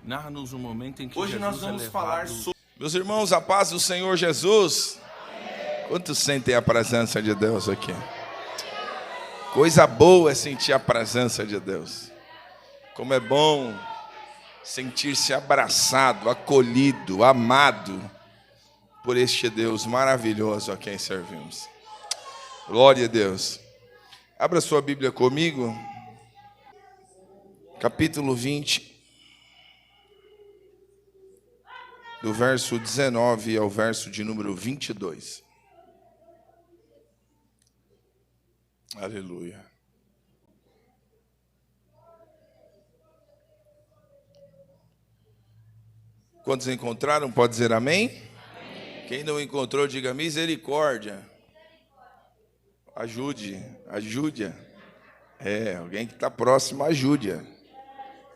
narra-nos um momento em que Hoje Jesus nós vamos é levado... falar sobre... Meus irmãos, a paz do Senhor Jesus. Quantos sentem a presença de Deus aqui? Coisa boa é sentir a presença de Deus. Como é bom sentir-se abraçado, acolhido, amado por este Deus maravilhoso a quem servimos. Glória a Deus. Abra sua Bíblia comigo. Capítulo 20. Do verso 19 ao verso de número 22. Aleluia. Quantos encontraram, pode dizer amém? Amém. Quem não encontrou, diga misericórdia. Ajude. Alguém que está próximo, ajude.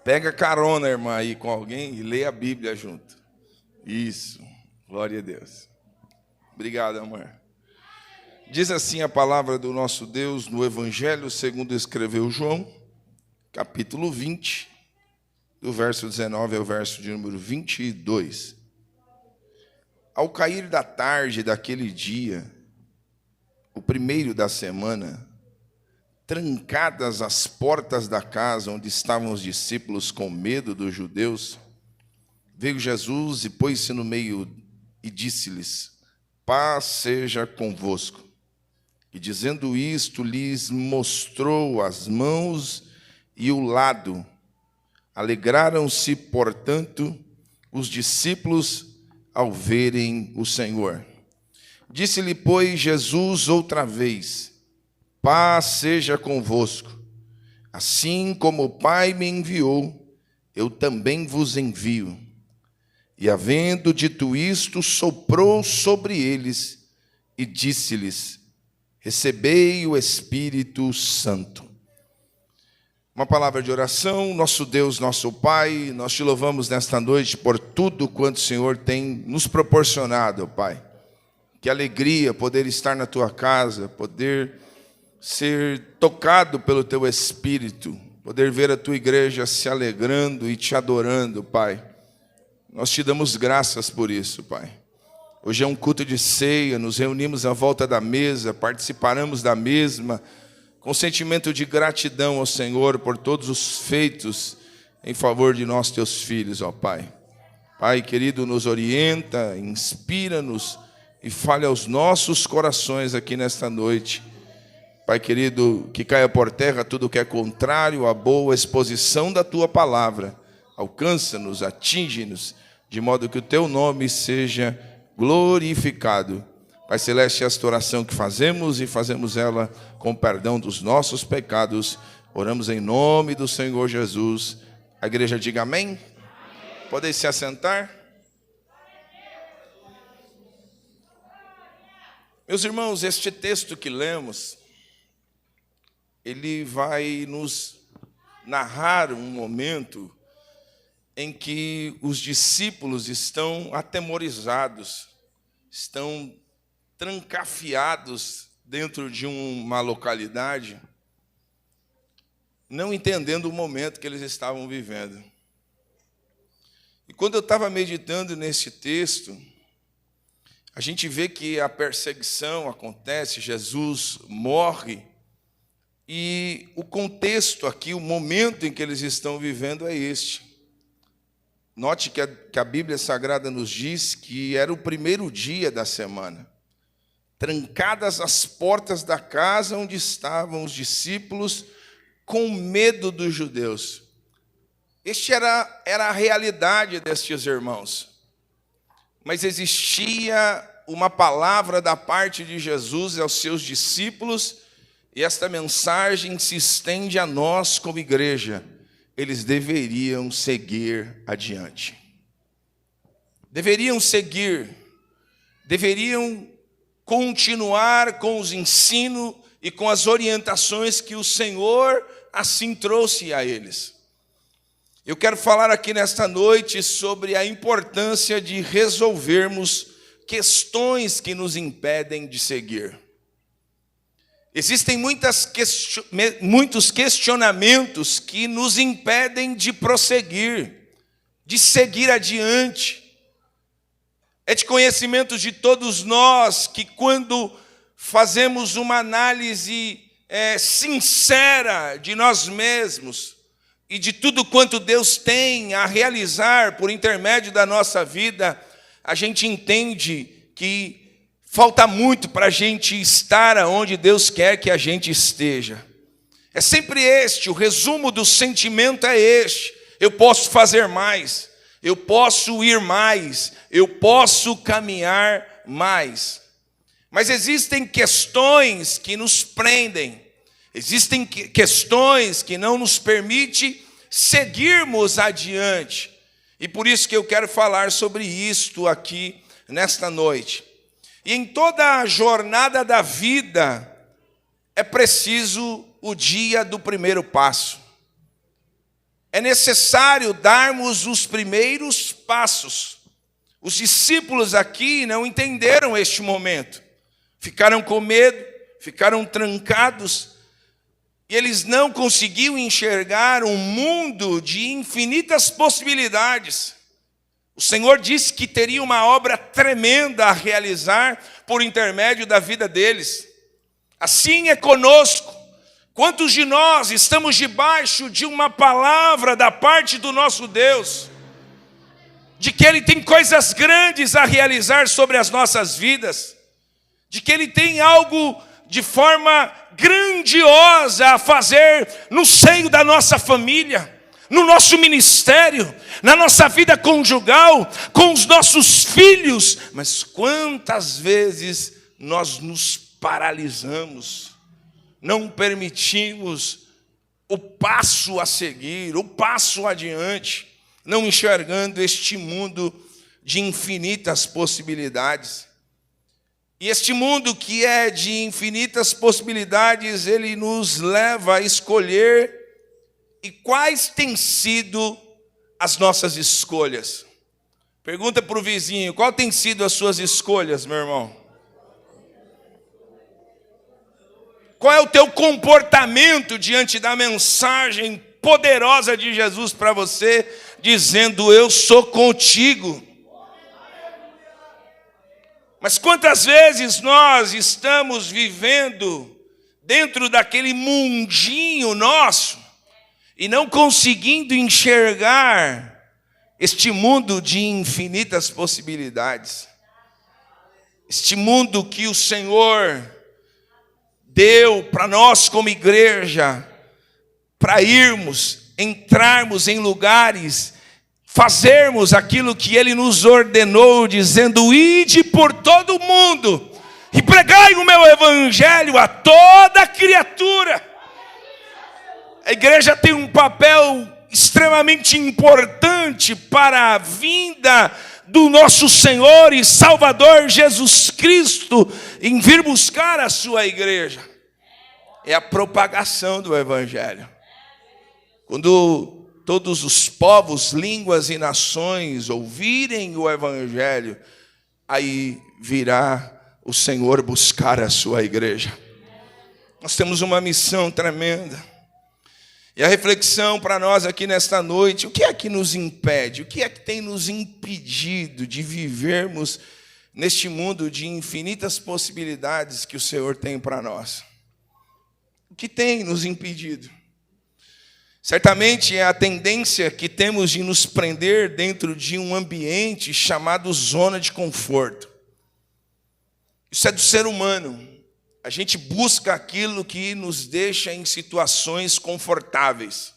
Pega carona, irmã, aí com alguém e lê a Bíblia junto. Isso, glória a Deus. Obrigado, amor. Diz assim a palavra do nosso Deus no Evangelho segundo escreveu João, capítulo 20, do verso 19 ao verso de número 22. Ao cair da tarde daquele dia, o primeiro da semana, trancadas as portas da casa onde estavam os discípulos com medo dos judeus, veio Jesus e pôs-se no meio e disse-lhes: paz seja convosco. E dizendo isto, lhes mostrou as mãos e o lado. Alegraram-se, portanto, os discípulos ao verem o Senhor. Disse-lhe, pois, Jesus outra vez: paz seja convosco. Assim como o Pai me enviou, eu também vos envio. E havendo dito isto, soprou sobre eles e disse-lhes: recebei o Espírito Santo. Uma palavra de oração. Nosso Deus, nosso Pai, nós te louvamos nesta noite por tudo quanto o Senhor tem nos proporcionado, Pai. Que alegria poder estar na tua casa, poder ser tocado pelo teu Espírito, poder ver a tua igreja se alegrando e te adorando, Pai. Nós te damos graças por isso, Pai. Hoje é um culto de ceia, nos reunimos à volta da mesa, participaremos da mesma, com sentimento de gratidão ao Senhor por todos os feitos em favor de nós, teus filhos, ó Pai. Pai querido, nos orienta, inspira-nos e fale aos nossos corações aqui nesta noite. Pai querido, que caia por terra tudo que é contrário à boa exposição da tua palavra. Alcança-nos, atinge-nos, de modo que o teu nome seja glorificado. Pai Celeste, esta oração que fazemos e fazemos ela com perdão dos nossos pecados. Oramos em nome do Senhor Jesus. A igreja diga amém. Amém. Podem se assentar. Meus irmãos, este texto que lemos, ele vai nos narrar um momento em que os discípulos estão atemorizados, estão trancafiados dentro de uma localidade, não entendendo o momento que eles estavam vivendo. E quando eu estava meditando nesse texto, a gente vê que a perseguição acontece, Jesus morre, e o contexto aqui, o momento em que eles estão vivendo é este. Note que a Bíblia Sagrada nos diz que era o primeiro dia da semana. Trancadas as portas da casa onde estavam os discípulos, com medo dos judeus. Este era a realidade destes irmãos. Mas existia uma palavra da parte de Jesus aos seus discípulos, e esta mensagem se estende a nós como igreja. Eles deveriam seguir adiante. Deveriam continuar com os ensinos e com as orientações que o Senhor assim trouxe a eles. Eu quero falar aqui nesta noite sobre a importância de resolvermos questões que nos impedem de seguir. Existem muitos questionamentos que nos impedem de prosseguir. de seguir adiante. É de conhecimento de todos nós que quando fazemos uma análise sincera de nós mesmos e de tudo quanto Deus tem a realizar por intermédio da nossa vida, a gente entende que falta muito para a gente estar onde Deus quer que a gente esteja. É sempre o resumo do sentimento é este: eu posso fazer mais, eu posso ir mais, eu posso caminhar mais. Mas existem questões que nos prendem, existem questões que não nos permitem seguirmos adiante. E por isso que eu quero falar sobre isto aqui nesta noite. E em toda a jornada da vida é preciso o dia do primeiro passo. É necessário darmos os primeiros passos. Os discípulos aqui não entenderam este momento. Ficaram com medo, ficaram trancados, e eles não conseguiam enxergar um mundo de infinitas possibilidades. O Senhor disse que teria uma obra tremenda a realizar por intermédio da vida deles. Assim é conosco. Quantos de nós estamos debaixo de uma palavra da parte do nosso Deus, de que Ele tem coisas grandes a realizar sobre as nossas vidas, de que Ele tem algo de forma grandiosa a fazer no seio da nossa família, no nosso ministério, na nossa vida conjugal, com os nossos filhos. Mas quantas vezes nós nos paralisamos, não permitimos o passo a seguir, o passo adiante, não enxergando este mundo de infinitas possibilidades. E este mundo que é de infinitas possibilidades, ele nos leva a escolher. E quais têm sido as nossas escolhas? Pergunta para o vizinho: qual tem sido as suas escolhas, meu irmão? Qual é o teu comportamento diante da mensagem poderosa de Jesus para você, dizendo: eu sou contigo? Mas quantas vezes nós estamos vivendo dentro daquele mundinho nosso e não conseguindo enxergar este mundo de infinitas possibilidades? Este mundo que o Senhor deu para nós como igreja, para irmos, entrarmos em lugares, fazermos aquilo que Ele nos ordenou, dizendo: ide por todo o mundo e pregai o meu evangelho a toda criatura. A igreja tem um papel extremamente importante para a vinda do nosso Senhor e Salvador Jesus Cristo em vir buscar a sua igreja. É a propagação do evangelho. Quando todos os povos, línguas e nações ouvirem o evangelho, aí virá o Senhor buscar a sua igreja. Nós temos uma missão tremenda. E a reflexão para nós aqui nesta noite: o que é que nos impede? O que é que tem nos impedido de vivermos neste mundo de infinitas possibilidades que o Senhor tem para nós? O que tem nos impedido? Certamente é a tendência que temos de nos prender dentro de um ambiente chamado zona de conforto. Isso é do ser humano. A gente busca aquilo que nos deixa em situações confortáveis.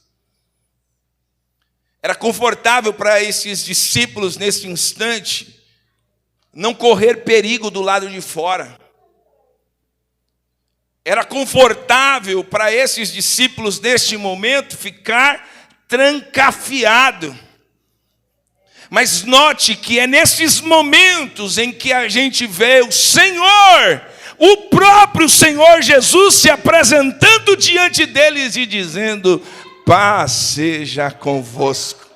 Era confortável para esses discípulos nesse instante não correr perigo do lado de fora. Era confortável para esses discípulos neste momento ficar trancafiado. Mas note que é nesses momentos em que a gente vê o Senhor, o próprio Senhor Jesus se apresentando diante deles e dizendo: paz seja convosco.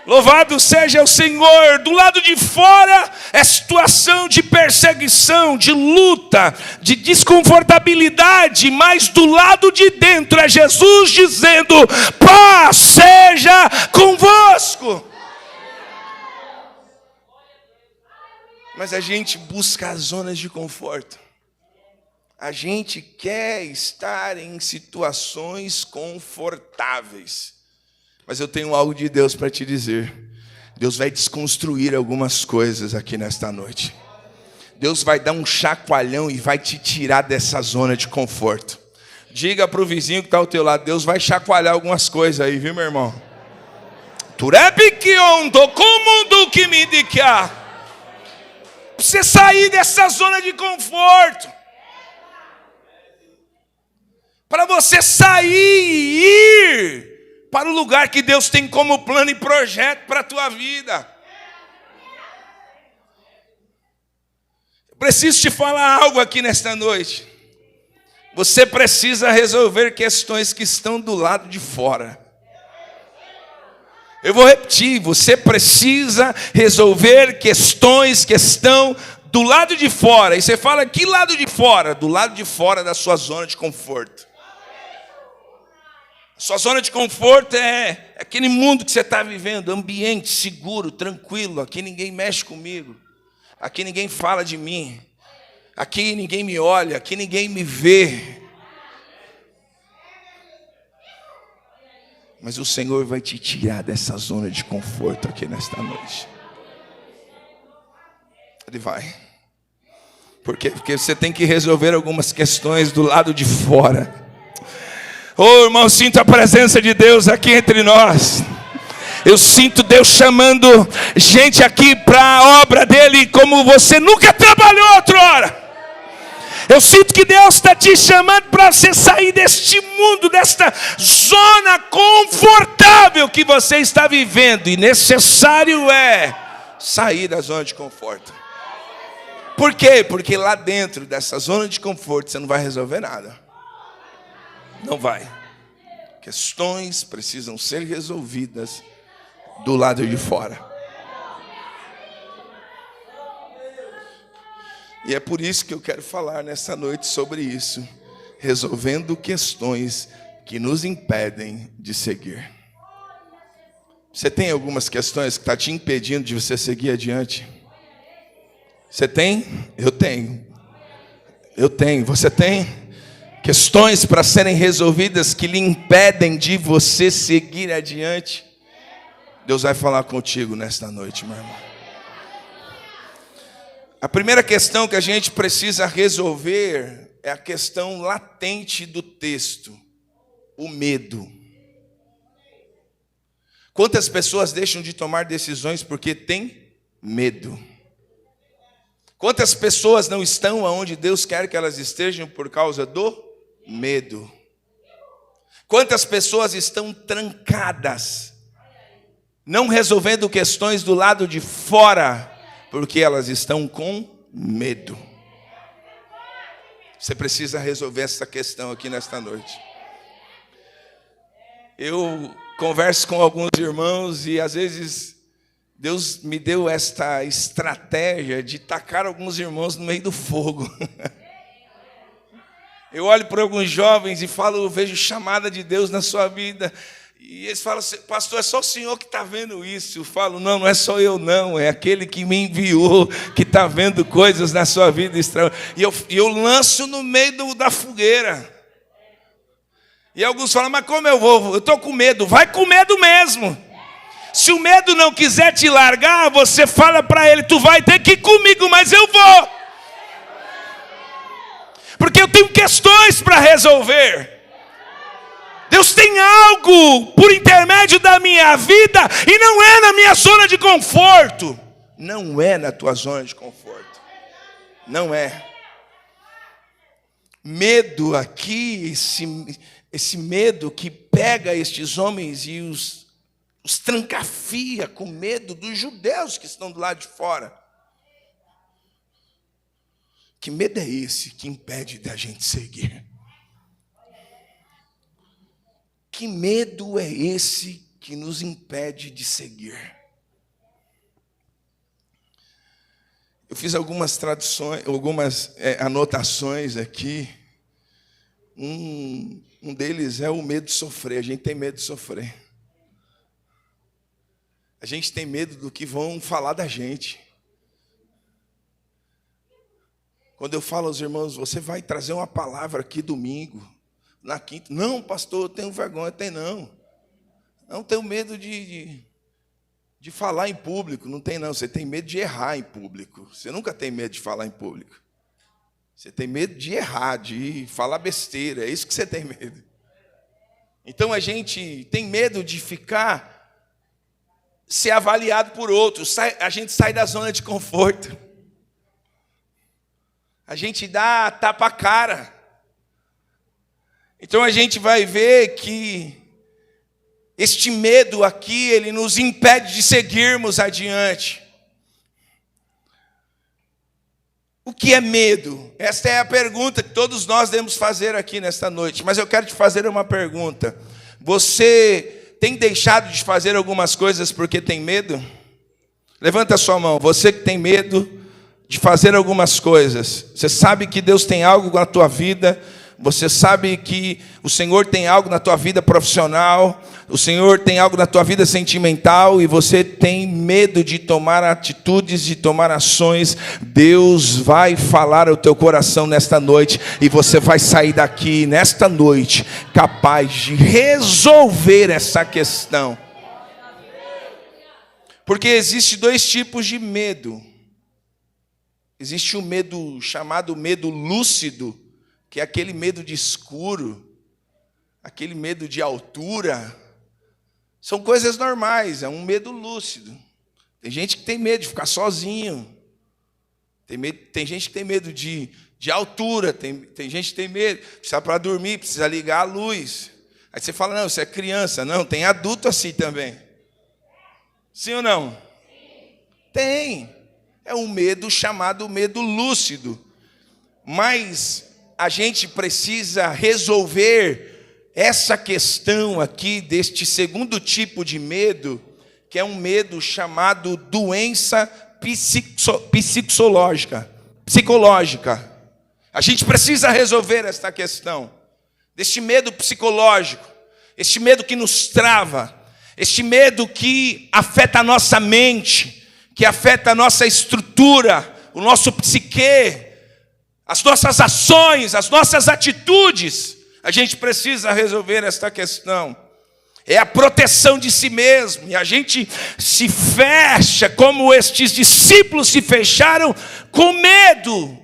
Louvado seja o Senhor. Do lado de fora é situação de perseguição, de luta, de desconfortabilidade, mas do lado de dentro é Jesus dizendo: paz seja convosco. Mas a gente busca as zonas de conforto. A gente quer estar em situações confortáveis. Mas eu tenho algo de Deus para te dizer. Deus vai desconstruir algumas coisas aqui nesta noite. Deus vai dar um chacoalhão e vai te tirar dessa zona de conforto. Diga para o vizinho que está ao teu lado, Deus vai chacoalhar algumas coisas aí, viu, meu irmão? Para você sair dessa zona de conforto. Para você sair e ir para o lugar que Deus tem como plano e projeto para a tua vida. Eu preciso te falar algo aqui nesta noite. Você precisa resolver questões que estão do lado de fora. Eu vou repetir, você precisa resolver questões que estão do lado de fora. E você fala, que lado de fora? Do lado de fora da sua zona de conforto. Sua zona de conforto é aquele mundo que você está vivendo, ambiente seguro, tranquilo. Aqui ninguém mexe comigo. Aqui ninguém fala de mim. Aqui ninguém me olha. Aqui ninguém me vê. Mas o Senhor vai te tirar dessa zona de conforto aqui nesta noite. Ele vai. Porque você tem que resolver algumas questões do lado de fora. Oh, irmão, sinto a presença de Deus aqui entre nós. Eu sinto Deus chamando gente aqui para a obra dele como você nunca trabalhou outrora. Eu sinto que Deus está te chamando para você sair deste mundo, desta zona confortável que você está vivendo. E necessário é sair da zona de conforto. Por quê? Porque lá dentro dessa zona de conforto você não vai resolver nada. Não vai. Questões precisam ser resolvidas do lado de fora. E é por isso que eu quero falar nessa noite sobre isso. Resolvendo questões que nos impedem de seguir. Você tem algumas questões que estão te impedindo de você seguir adiante? Você tem? Eu tenho. Eu tenho. Você tem? Questões para serem resolvidas que lhe impedem de você seguir adiante? Deus vai falar contigo nesta noite, meu irmão. A primeira questão que a gente precisa resolver é a questão latente do texto, o medo. Quantas pessoas deixam de tomar decisões porque têm medo? Quantas pessoas não estão onde Deus quer que elas estejam por causa do medo? Quantas pessoas estão trancadas, não resolvendo questões do lado de fora, porque elas estão com medo? Você precisa resolver essa questão aqui nesta noite. Eu converso com alguns irmãos e às vezes Deus me deu esta estratégia de tacar alguns irmãos no meio do fogo. Eu olho para alguns jovens e falo, eu vejo chamada de Deus na sua vida. E eles falam assim, pastor, é só o senhor que está vendo isso. Eu falo, não é só eu não, é aquele que me enviou, que está vendo coisas na sua vida extraordinárias. E eu lanço no meio da fogueira. E alguns falam, mas como eu vou? Eu estou com medo. Vai com medo mesmo. Se o medo não quiser te largar, você fala para ele, tu vai ter que ir comigo, mas eu vou. Porque eu tenho questões para resolver. Deus tem algo por intermédio da minha vida e não é na minha zona de conforto. Não é na tua zona de conforto. Não é. Medo aqui, esse medo que pega estes homens e os trancafia com medo dos judeus que estão do lado de fora. Que medo é esse que impede da gente seguir? Que medo é esse que nos impede de seguir? Eu fiz algumas traduções, algumas anotações aqui. Um deles é o medo de sofrer. A gente tem medo de sofrer. A gente tem medo do que vão falar da gente. Quando eu falo aos irmãos, você vai trazer uma palavra aqui domingo, na quinta. Não, pastor, eu tenho vergonha. Tem não. Não tenho medo de falar em público. Não tem não. Você tem medo de errar em público. Você nunca tem medo de falar em público. Você tem medo de errar, de falar besteira. É isso que você tem medo. Então a gente tem medo de ser avaliado por outros. A gente sai da zona de conforto. A gente dá tapa a cara. Então a gente vai ver que este medo aqui, ele nos impede de seguirmos adiante. O que é medo? Esta é a pergunta que todos nós devemos fazer aqui nesta noite. Mas eu quero te fazer uma pergunta. Você tem deixado de fazer algumas coisas porque tem medo? Levanta a sua mão. Você que tem medo de fazer algumas coisas. Você sabe que Deus tem algo na tua vida. Você sabe que o Senhor tem algo na tua vida profissional. O Senhor tem algo na tua vida sentimental. E você tem medo de tomar atitudes, de tomar ações. Deus vai falar ao teu coração nesta noite. E você vai sair daqui nesta noite capaz de resolver essa questão. Porque existe dois tipos de medo. Existe o medo chamado medo lúcido, que é aquele medo de escuro, aquele medo de altura. São coisas normais, é um medo lúcido. Tem gente que tem medo de ficar sozinho. Tem gente que tem medo de altura. Tem gente que tem medo, precisa para dormir, precisa ligar a luz. Aí você fala, não, você é criança. Não, tem adulto assim também. Sim ou não? Tem. É um medo chamado medo lúcido. Mas a gente precisa resolver essa questão aqui deste segundo tipo de medo, que é um medo chamado doença psicológica. A gente precisa resolver esta questão deste medo psicológico, este medo que nos trava, este medo que afeta a nossa mente, que afeta a nossa estrutura, o nosso psique, as nossas ações, as nossas atitudes. A gente precisa resolver esta questão. É a proteção de si mesmo. E a gente se fecha como estes discípulos se fecharam com medo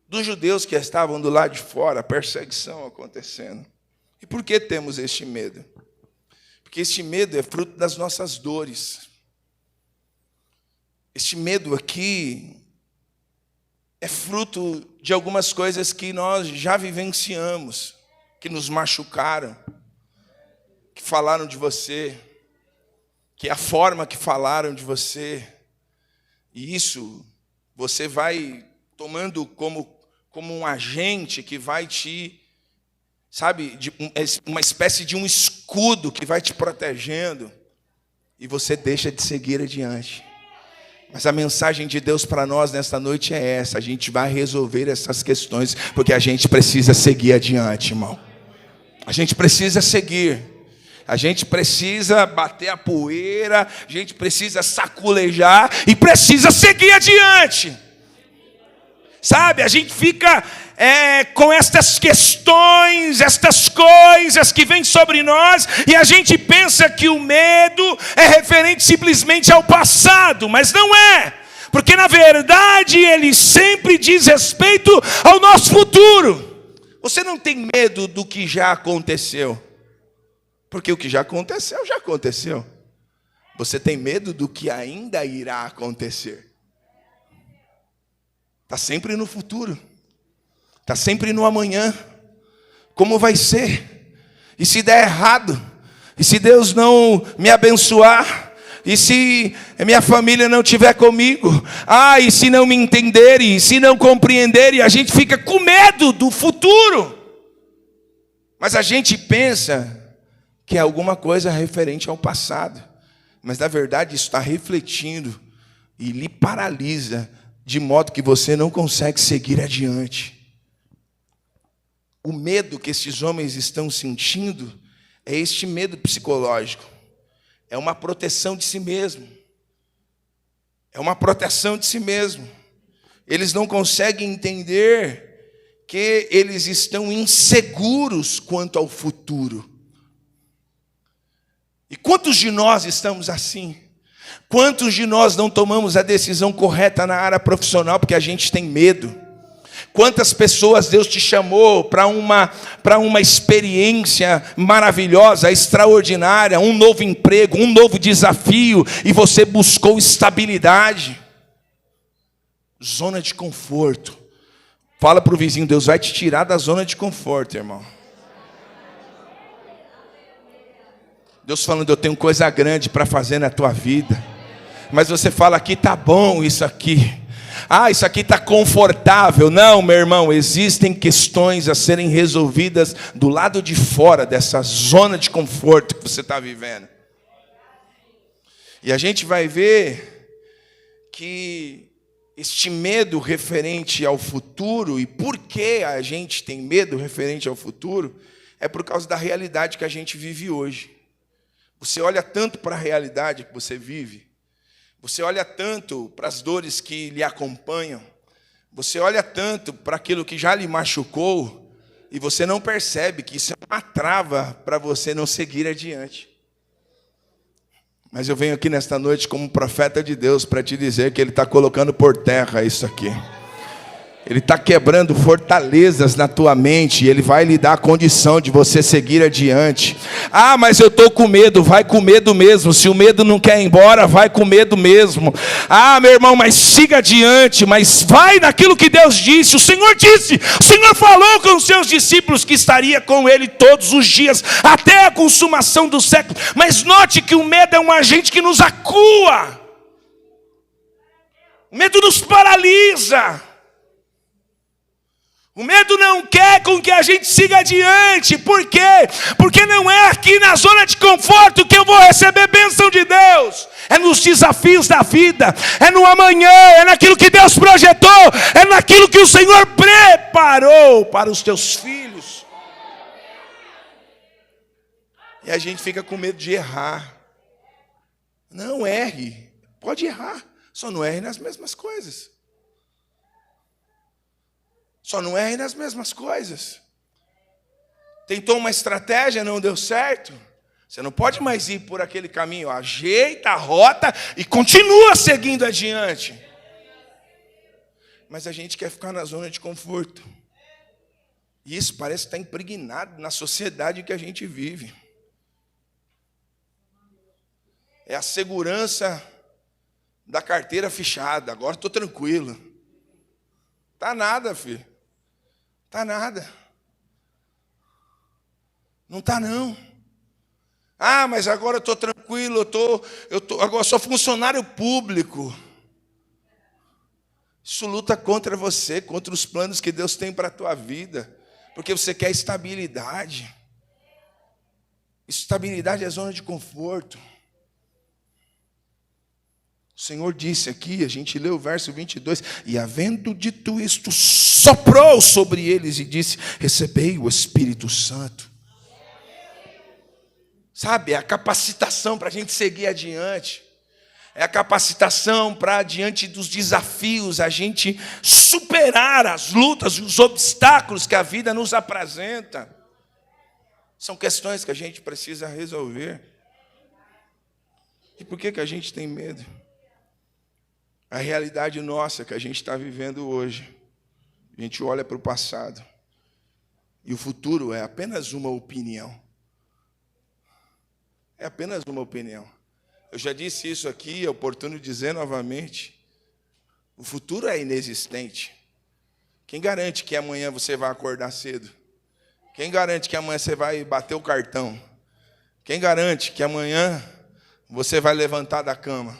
dos judeus que estavam do lado de fora, a perseguição acontecendo. E por que temos este medo? Porque este medo é fruto das nossas dores. Este medo aqui é fruto de algumas coisas que nós já vivenciamos, que nos machucaram, que falaram de você, que é a forma que falaram de você. E isso você vai tomando como um agente que vai te, sabe, uma espécie de um escudo que vai te protegendo. E você deixa de seguir adiante. Mas a mensagem de Deus para nós nesta noite é essa. A gente vai resolver essas questões, porque a gente precisa seguir adiante, irmão. A gente precisa seguir. A gente precisa bater a poeira, a gente precisa saculejar e precisa seguir adiante. Sabe, a gente fica com estas questões, estas coisas que vêm sobre nós, e a gente pensa que o medo é referente simplesmente ao passado, mas não é, porque na verdade ele sempre diz respeito ao nosso futuro. Você não tem medo do que já aconteceu, porque o que já aconteceu, já aconteceu. Você tem medo do que ainda irá acontecer. Está sempre no futuro. Está sempre no amanhã. Como vai ser? E se der errado? E se Deus não me abençoar? E se minha família não estiver comigo? E se não me entenderem? E se não compreenderem? A gente fica com medo do futuro. Mas a gente pensa que é alguma coisa referente ao passado. Mas na verdade isso está refletindo e lhe paralisa, de modo que você não consegue seguir adiante. O medo que esses homens estão sentindo é este medo psicológico. É uma proteção de si mesmo. É uma proteção de si mesmo. Eles não conseguem entender que eles estão inseguros quanto ao futuro. E quantos de nós estamos assim? Quantos de nós não tomamos a decisão correta na área profissional porque a gente tem medo? Quantas pessoas Deus te chamou para uma experiência maravilhosa, extraordinária, um novo emprego, um novo desafio, e você buscou estabilidade? Zona de conforto. Fala para o vizinho, Deus vai te tirar da zona de conforto, irmão. Deus falando, eu tenho coisa grande para fazer na tua vida. Mas você fala, aqui tá bom isso aqui. Ah, isso aqui está confortável. Não, meu irmão, existem questões a serem resolvidas do lado de fora dessa zona de conforto que você está vivendo. E a gente vai ver que este medo referente ao futuro, e por que a gente tem medo referente ao futuro, é por causa da realidade que a gente vive hoje. Você olha tanto para a realidade que você vive, você olha tanto para as dores que lhe acompanham, você olha tanto para aquilo que já lhe machucou, e você não percebe que isso é uma trava para você não seguir adiante. Mas eu venho aqui nesta noite como profeta de Deus para te dizer que Ele está colocando por terra isso aqui. Ele está quebrando fortalezas na tua mente, e Ele vai lhe dar a condição de você seguir adiante. Ah, mas eu estou com medo. Vai com medo mesmo. Se o medo não quer ir embora, vai com medo mesmo. Ah, meu irmão, mas siga adiante, mas vai naquilo que Deus disse. O Senhor disse, o Senhor falou com os seus discípulos que estaria com Ele todos os dias, até a consumação do século. Mas note que o medo é um agente que nos acua. O medo nos paralisa. O medo não quer com que a gente siga adiante. Por quê? Porque não é aqui na zona de conforto que eu vou receber bênção de Deus. É nos desafios da vida, é no amanhã, é naquilo que Deus projetou, é naquilo que o Senhor preparou para os teus filhos. E a gente fica com medo de errar. Não erre, pode errar, só não erre nas mesmas coisas. Só não erre nas mesmas coisas. Tentou uma estratégia, não deu certo. Você não pode mais ir por aquele caminho. Ajeita a rota e continua seguindo adiante. Mas a gente quer ficar na zona de conforto. E isso parece estar impregnado na sociedade que a gente vive. É a segurança da carteira fechada. Agora estou tranquilo. Tá nada, filho. Tá nada. Não tá não. Ah, mas agora eu estou tranquilo, agora sou funcionário público. Isso luta contra você, contra os planos que Deus tem para a tua vida, porque você quer estabilidade. Estabilidade é zona de conforto. O Senhor disse aqui, a gente leu o verso 22, e havendo dito isto, soprou sobre eles e disse, recebei o Espírito Santo. Sabe, é a capacitação para a gente seguir adiante. É a capacitação para, diante dos desafios, a gente superar as lutas e os obstáculos que a vida nos apresenta. São questões que a gente precisa resolver. E por que a gente tem medo? A realidade nossa que a gente está vivendo hoje. A gente olha para o passado. E o futuro é apenas uma opinião. É apenas uma opinião. Eu já disse isso aqui, é oportuno dizer novamente. O futuro é inexistente. Quem garante que amanhã você vai acordar cedo? Quem garante que amanhã você vai bater o cartão? Quem garante que amanhã você vai levantar da cama?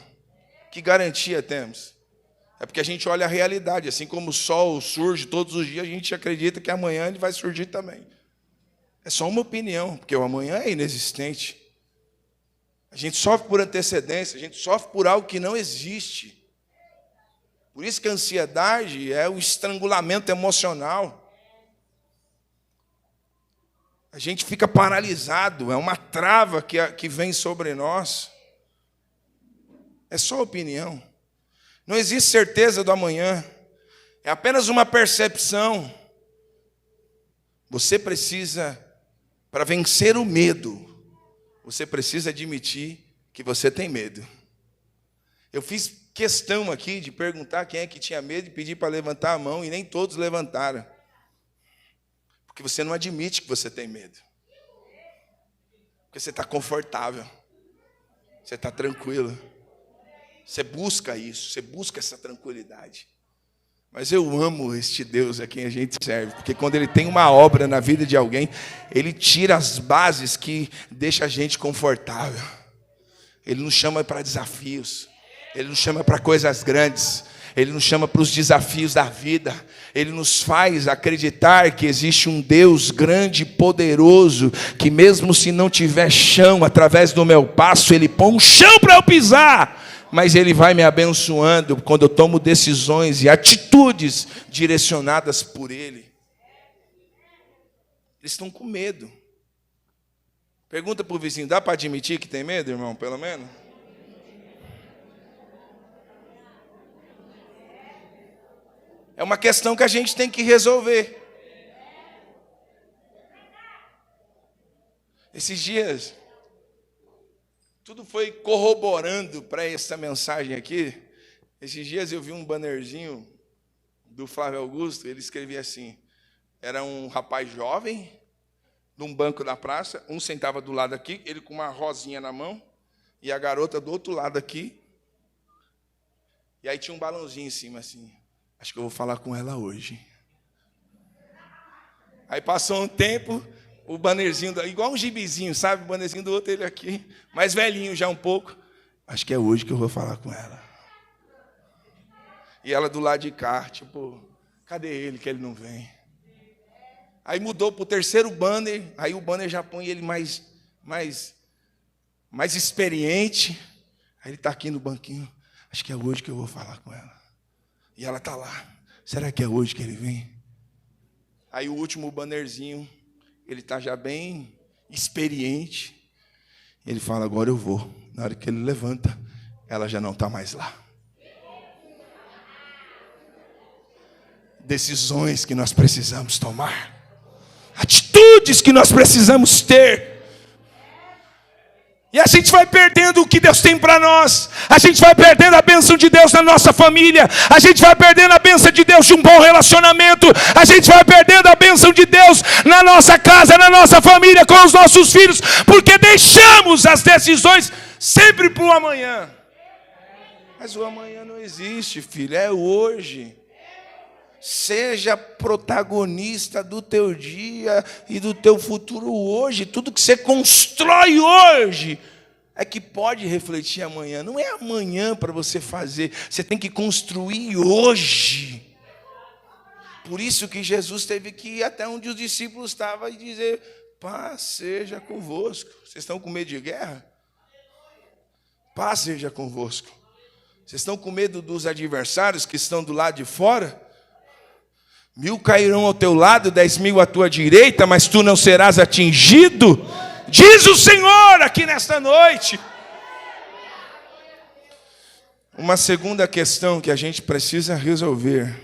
Que garantia temos? É porque a gente olha a realidade. Assim como o sol surge todos os dias, a gente acredita que amanhã ele vai surgir também. É só uma opinião, porque o amanhã é inexistente. A gente sofre por antecedência, a gente sofre por algo que não existe. Por isso que a ansiedade é o estrangulamento emocional. A gente fica paralisado, é uma trava que vem sobre nós. É só opinião. Não existe certeza do amanhã. É apenas uma percepção. Você precisa, para vencer o medo, você precisa admitir que você tem medo. Eu fiz questão aqui de perguntar quem é que tinha medo e pedir para levantar a mão, e nem todos levantaram. Porque você não admite que você tem medo. Porque você está confortável. Você está tranquilo. Você busca isso, você busca essa tranquilidade. Mas eu amo este Deus a quem a gente serve, porque quando Ele tem uma obra na vida de alguém, Ele tira as bases que deixam a gente confortável. Ele nos chama para desafios, Ele nos chama para coisas grandes, Ele nos chama para os desafios da vida. Ele nos faz acreditar que existe um Deus grande e poderoso, que mesmo se não tiver chão através do meu passo, Ele põe um chão para eu pisar. Mas Ele vai me abençoando quando eu tomo decisões e atitudes direcionadas por Ele. Eles estão com medo. Pergunta para o vizinho, dá para admitir que tem medo, irmão, pelo menos? É uma questão que a gente tem que resolver. Esses dias, tudo foi corroborando para essa mensagem aqui. Esses dias eu vi um bannerzinho do Flávio Augusto, ele escrevia assim, era um rapaz jovem, num banco da praça, um sentava do lado aqui, ele com uma rosinha na mão, e a garota do outro lado aqui, e aí tinha um balãozinho em cima assim, acho que eu vou falar com ela hoje. Aí passou um tempo, o bannerzinho, igual um gibizinho, sabe? O bannerzinho do outro, ele aqui, mais velhinho já um pouco. Acho que é hoje que eu vou falar com ela. E ela do lado de cá, tipo, cadê ele que ele não vem? Aí mudou para o terceiro banner, aí o banner já põe ele mais experiente. Aí ele está aqui no banquinho. Acho que é hoje que eu vou falar com ela. E ela está lá. Será que é hoje que ele vem? Aí o último bannerzinho, ele está já bem experiente. Ele fala, agora eu vou. Na hora que ele levanta, ela já não está mais lá. Decisões que nós precisamos tomar. Atitudes que nós precisamos ter. E a gente vai perdendo o que Deus tem para nós. A gente vai perdendo a bênção de Deus na nossa família. A gente vai perdendo a bênção de Deus de um bom relacionamento. A gente vai perdendo a bênção de Deus na nossa casa, na nossa família, com os nossos filhos. Porque deixamos as decisões sempre para o amanhã. Mas o amanhã não existe, filho. É hoje. Seja protagonista do teu dia e do teu futuro hoje. Tudo que você constrói hoje é que pode refletir amanhã. Não é amanhã para você fazer. Você tem que construir hoje. Por isso que Jesus teve que ir até onde os discípulos estavam e dizer, paz seja convosco. Vocês estão com medo de guerra? Paz seja convosco. Vocês estão com medo dos adversários que estão do lado de fora? 1000 cairão ao teu lado, 10.000 à tua direita, mas tu não serás atingido, diz o Senhor aqui nesta noite. Uma segunda questão que a gente precisa resolver,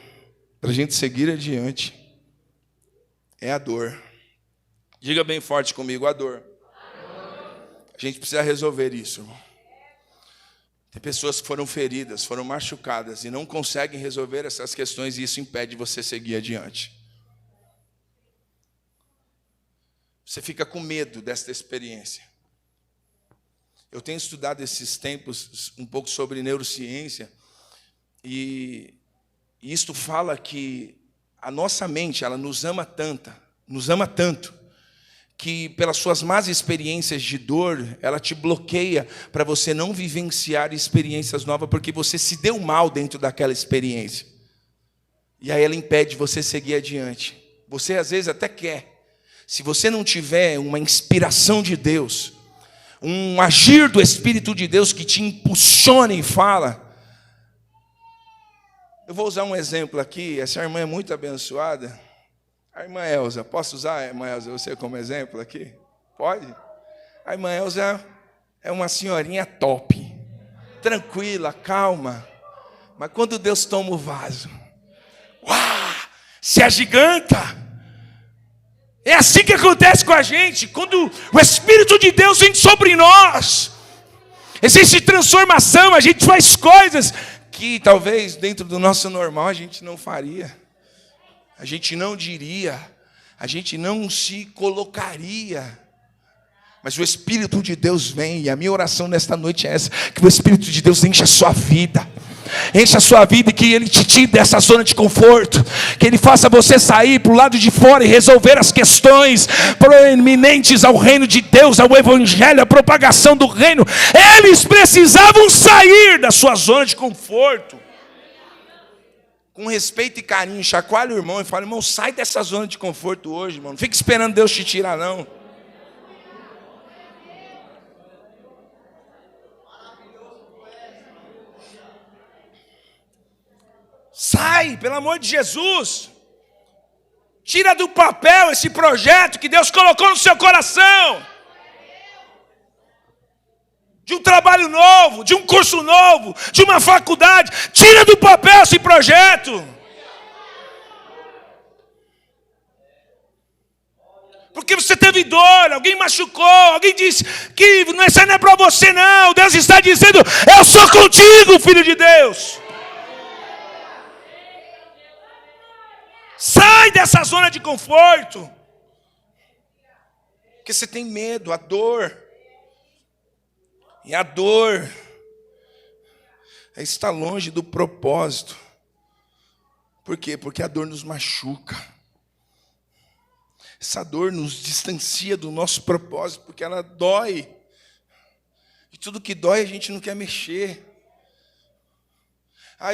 para a gente seguir adiante, é a dor. Diga bem forte comigo, a dor. A gente precisa resolver isso, irmão. Tem pessoas que foram feridas, foram machucadas e não conseguem resolver essas questões e isso impede você seguir adiante. Você fica com medo desta experiência. Eu tenho estudado esses tempos um pouco sobre neurociência e isto fala que a nossa mente, ela nos ama tanto, que pelas suas más experiências de dor, ela te bloqueia para você não vivenciar experiências novas, porque você se deu mal dentro daquela experiência. E aí ela impede você seguir adiante. Você às vezes até quer. Se você não tiver uma inspiração de Deus, um agir do Espírito de Deus que te impulsione e fala. Eu vou usar um exemplo aqui, essa irmã é muito abençoada. A irmã Elza, posso usar a irmã Elza, você como exemplo aqui? Pode? A irmã Elza é uma senhorinha top, tranquila, calma. Mas quando Deus toma o vaso, uau! se agiganta. É assim que acontece com a gente, quando o Espírito de Deus vem sobre nós. Existe transformação, a gente faz coisas que talvez dentro do nosso normal a gente não faria. A gente não diria, a gente não se colocaria. Mas o Espírito de Deus vem, e a minha oração nesta noite é essa: que o Espírito de Deus encha a sua vida. Encha a sua vida e que Ele te tire dessa zona de conforto. Que Ele faça você sair para o lado de fora e resolver as questões proeminentes ao reino de Deus, ao Evangelho, à propagação do reino. Eles precisavam sair da sua zona de conforto. Com respeito e carinho, chacoalhe o irmão e fala: irmão, sai dessa zona de conforto hoje, irmão. Não fica esperando Deus te tirar, não. Sai, pelo amor de Jesus. Tira do papel esse projeto que Deus colocou no seu coração. De um trabalho novo, de um curso novo, de uma faculdade. Tira do papel esse projeto. Porque você teve dor, alguém machucou, alguém disse que isso não é para você não. Deus está dizendo: eu sou contigo, filho de Deus. Sai dessa zona de conforto. Porque você tem medo, a dor. E a dor está longe do propósito. Por quê? Porque a dor nos machuca. Essa dor nos distancia do nosso propósito, porque ela dói. E tudo que dói a gente não quer mexer.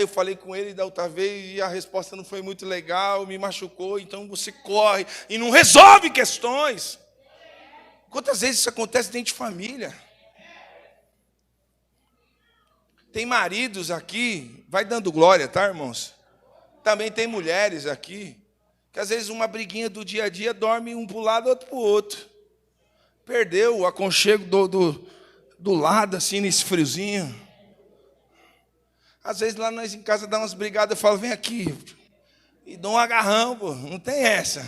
Eu falei com ele da outra vez e a resposta não foi muito legal, me machucou, então você corre e não resolve questões. Quantas vezes isso acontece dentro de família? Tem maridos aqui, vai dando glória, tá, irmãos? Também tem mulheres aqui, que às vezes uma briguinha do dia a dia dorme um para o lado, outro para o outro. Perdeu o aconchego do lado, assim, nesse friozinho. Às vezes lá nós em casa dá umas brigadas, eu falo: vem aqui. E dou um agarrão, pô. Não tem essa.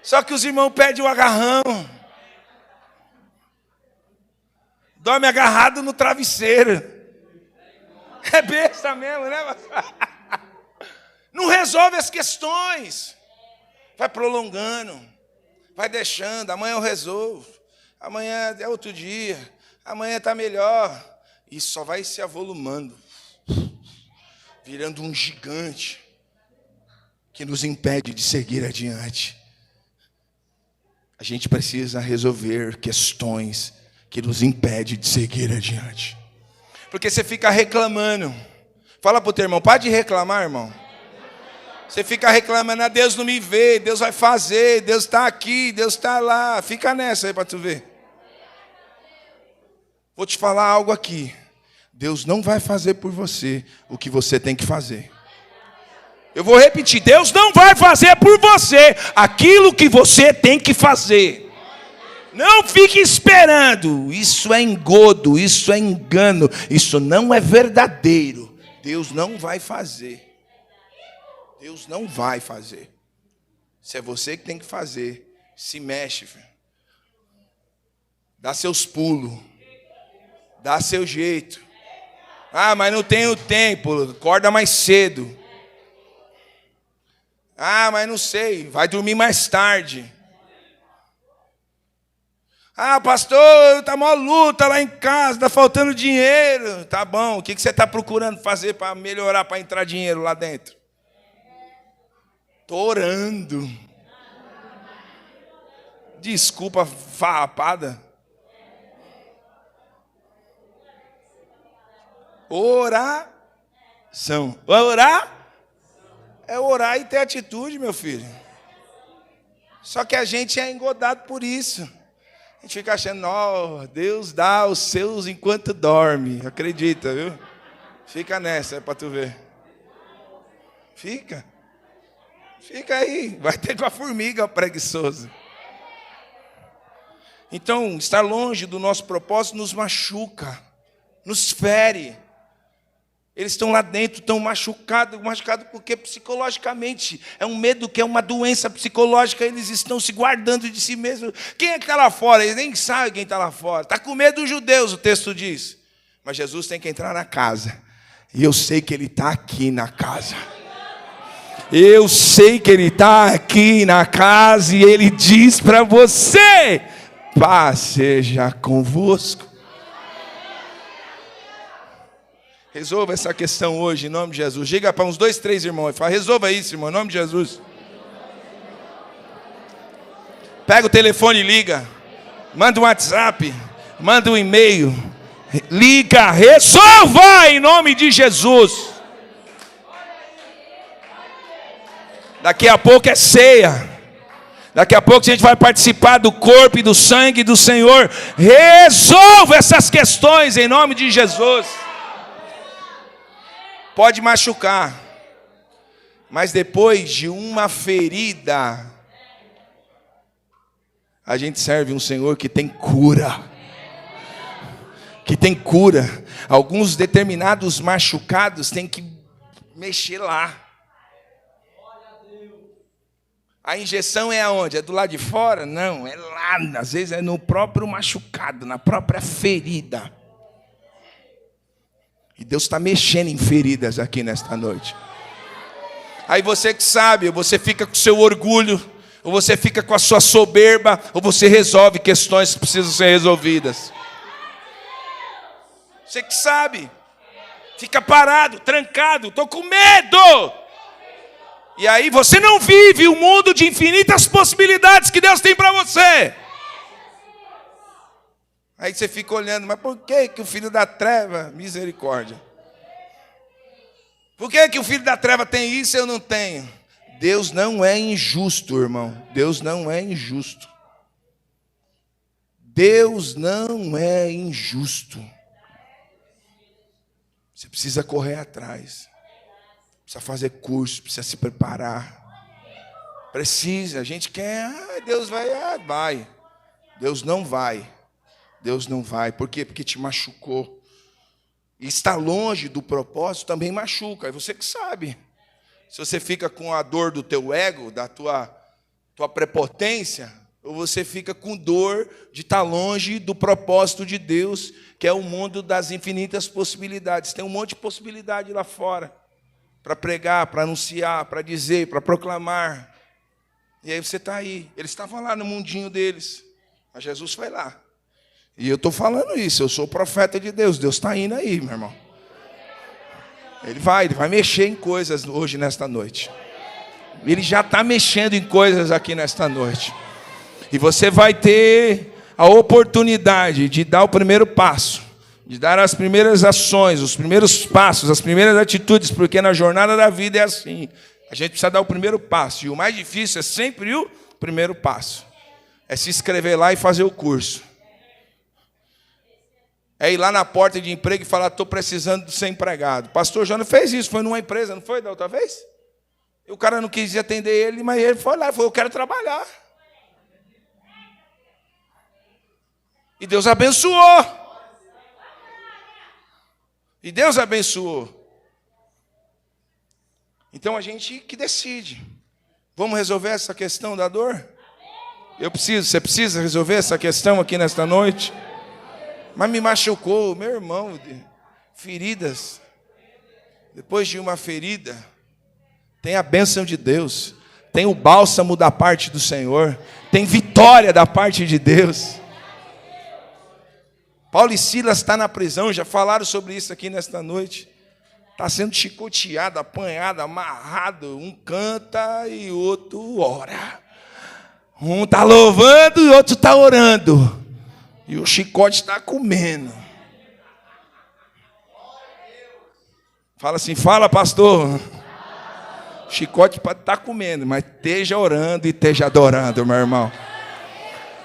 Só que os irmãos pedem o agarrão. Dorme agarrado no travesseiro. É besta mesmo, né? Não resolve as questões. Vai prolongando. Vai deixando. Amanhã eu resolvo. Amanhã é outro dia. Amanhã está melhor. Isso só vai se avolumando, virando um gigante que nos impede de seguir adiante. A gente precisa resolver questões que nos impedem de seguir adiante. Porque você fica reclamando. Fala para o teu irmão: pode reclamar, irmão. Você fica reclamando: Deus não me vê, Deus vai fazer, Deus está aqui, Deus está lá. Fica nessa aí para tu ver. Vou te falar algo aqui. Deus não vai fazer por você o que você tem que fazer. Eu vou repetir: Deus não vai fazer por você aquilo que você tem que fazer. Não fique esperando. Isso é engodo, isso é engano, isso não é verdadeiro. Deus não vai fazer. Deus não vai fazer. Se é você que tem que fazer, se mexe, filho. Dá seus pulos. Dá seu jeito. Mas não tenho tempo. Acorda mais cedo. Mas não sei. Vai dormir mais tarde. Pastor, tá mó luta lá em casa, tá faltando dinheiro. Tá bom, o que você está procurando fazer para melhorar, para entrar dinheiro lá dentro? Tô orando. Desculpa, farrapada. Oração. Orar é orar e ter atitude, meu filho. Só que a gente é engodado por isso. A gente fica achando: Deus dá os seus enquanto dorme. Acredita, viu? Fica nessa, é para tu ver. Fica aí. Vai ter com a formiga, preguiçoso. Então, estar longe do nosso propósito nos machuca, nos fere. Eles estão lá dentro, estão machucados porque psicologicamente é um medo que é uma doença psicológica, eles estão se guardando de si mesmos. Quem é que está lá fora? Eles nem sabem quem está lá fora. Está com medo dos judeus, o texto diz. Mas Jesus tem que entrar na casa. E eu sei que Ele está aqui na casa. Eu sei que Ele está aqui na casa e Ele diz para você: paz seja convosco. Resolva essa questão hoje, em nome de Jesus. Diga para uns 2, 3 irmãos e fala: resolva isso, irmão, em nome de Jesus. Pega o telefone e liga. Manda um WhatsApp. Manda um e-mail. Liga, resolva em nome de Jesus. Daqui a pouco é ceia. Daqui a pouco a gente vai participar do corpo e do sangue do Senhor. Resolva essas questões em nome de Jesus. Pode machucar, mas depois de uma ferida, a gente serve um Senhor que tem cura. Que tem cura. Alguns determinados machucados têm que mexer lá. A injeção é aonde? É do lado de fora? Não, é lá. Às vezes é no próprio machucado, na própria ferida. E Deus está mexendo em feridas aqui nesta noite. Aí você que sabe, ou você fica com o seu orgulho, ou você fica com a sua soberba, ou você resolve questões que precisam ser resolvidas. Você que sabe, fica parado, trancado, estou com medo. E aí você não vive o mundo de infinitas possibilidades que Deus tem para você. Aí você fica olhando, mas por que o filho da treva, misericórdia? Por que o filho da treva tem isso e eu não tenho? Deus não é injusto, irmão. Deus não é injusto. Deus não é injusto. Você precisa correr atrás. Precisa fazer curso, precisa se preparar. Precisa, a gente quer, Deus vai. Deus não vai. Deus não vai. Por quê? Porque te machucou. E estar longe do propósito também machuca. É você que sabe. Se você fica com a dor do teu ego, da tua prepotência, ou você fica com dor de estar longe do propósito de Deus, que é o mundo das infinitas possibilidades. Tem um monte de possibilidade lá fora. Para pregar, para anunciar, para dizer, para proclamar. E aí você está aí. Eles estavam lá no mundinho deles. Mas Jesus foi lá. E eu estou falando isso, eu sou profeta de Deus. Deus está indo aí, meu irmão. Ele vai mexer em coisas hoje, nesta noite. Ele já está mexendo em coisas aqui nesta noite. E você vai ter a oportunidade de dar o primeiro passo. De dar as primeiras ações, os primeiros passos, as primeiras atitudes. Porque na jornada da vida é assim. A gente precisa dar o primeiro passo. E o mais difícil é sempre o primeiro passo. É se inscrever lá e fazer o curso. É ir lá na porta de emprego e falar: estou precisando de ser empregado. Pastor Jonas fez isso, foi numa empresa, não foi da outra vez? E o cara não quis atender ele, mas ele foi lá e falou: eu quero trabalhar. E Deus abençoou. E Deus abençoou. Então a gente que decide. Vamos resolver essa questão da dor? Você precisa resolver essa questão aqui nesta noite? Mas me machucou, meu irmão, feridas. Depois de uma ferida, tem a bênção de Deus, tem o bálsamo da parte do Senhor, tem vitória da parte de Deus. Paulo e Silas estão na prisão, já falaram sobre isso aqui nesta noite. Está sendo chicoteado, apanhado, amarrado. Um canta e o outro ora. Um está louvando e o outro está orando. E o chicote está comendo. Fala assim, fala pastor. O chicote pode estar comendo, mas esteja orando e esteja adorando, meu irmão.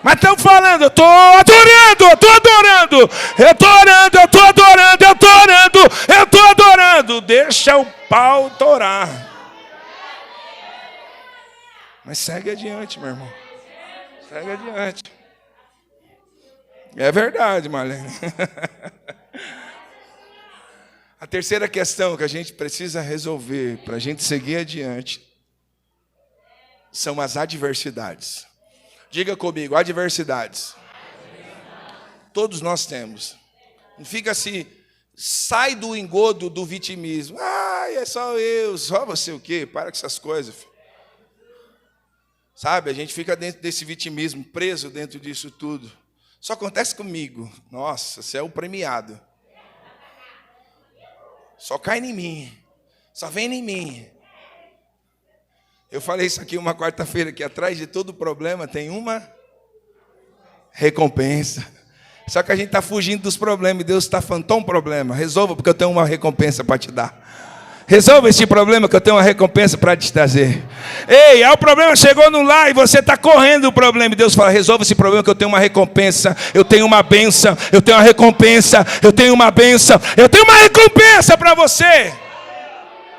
Mas estão falando, eu estou adorando, eu estou adorando. Eu estou orando, eu estou adorando, eu estou orando, eu estou adorando. Deixa o pau torar. Mas segue adiante, meu irmão. Segue adiante. É verdade, Marlene. A terceira questão que a gente precisa resolver para a gente seguir adiante são as adversidades. Diga comigo, adversidades. Todos nós temos. Não fica assim, sai do engodo do vitimismo. É só eu, só você o quê? Para com essas coisas, filho. Sabe, a gente fica dentro desse vitimismo, preso dentro disso tudo. Só acontece comigo. Nossa, você é o premiado. Só cai em mim. Só vem em mim. Eu falei isso aqui uma quarta-feira, que atrás de todo problema tem uma recompensa. Só que a gente está fugindo dos problemas e Deus está falando, toma um problema, resolva porque eu tenho uma recompensa para te dar. Resolva esse problema que eu tenho uma recompensa para te trazer. Ei, o problema chegou no lar e você está correndo o problema. E Deus fala, resolva esse problema que eu tenho uma recompensa. Eu tenho uma bênção, eu tenho uma recompensa. Eu tenho uma bênção, eu tenho uma recompensa para você.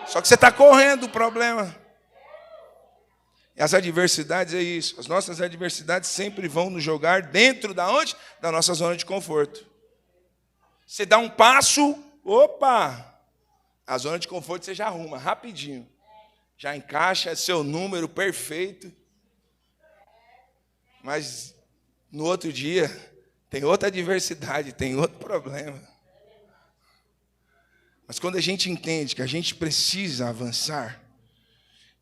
Só que você está correndo o problema. E as adversidades é isso. As nossas adversidades sempre vão nos jogar dentro da onde? Da nossa zona de conforto. Você dá um passo, opa! A zona de conforto você já arruma rapidinho. Já encaixa seu número perfeito. Mas no outro dia tem outra adversidade, tem outro problema. Mas quando a gente entende que a gente precisa avançar,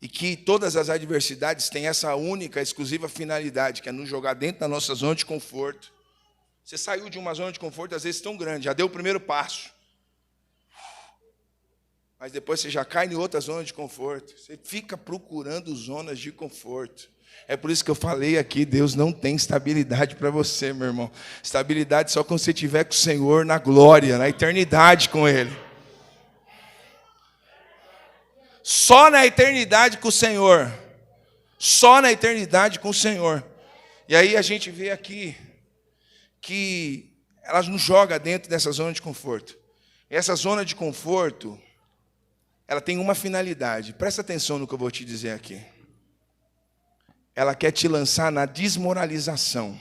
e que todas as adversidades têm essa única, exclusiva finalidade, que é nos jogar dentro da nossa zona de conforto. Você saiu de uma zona de conforto, às vezes, tão grande, já deu o primeiro passo. Mas depois você já cai em outra zona de conforto. Você fica procurando zonas de conforto. É por isso que eu falei aqui, Deus não tem estabilidade para você, meu irmão. Estabilidade só quando você estiver com o Senhor na glória, na eternidade com Ele. Só na eternidade com o Senhor. Só na eternidade com o Senhor. E aí a gente vê aqui que ela nos joga dentro dessa zona de conforto. E essa zona de conforto, ela tem uma finalidade. Presta atenção no que eu vou te dizer aqui. Ela quer te lançar na desmoralização.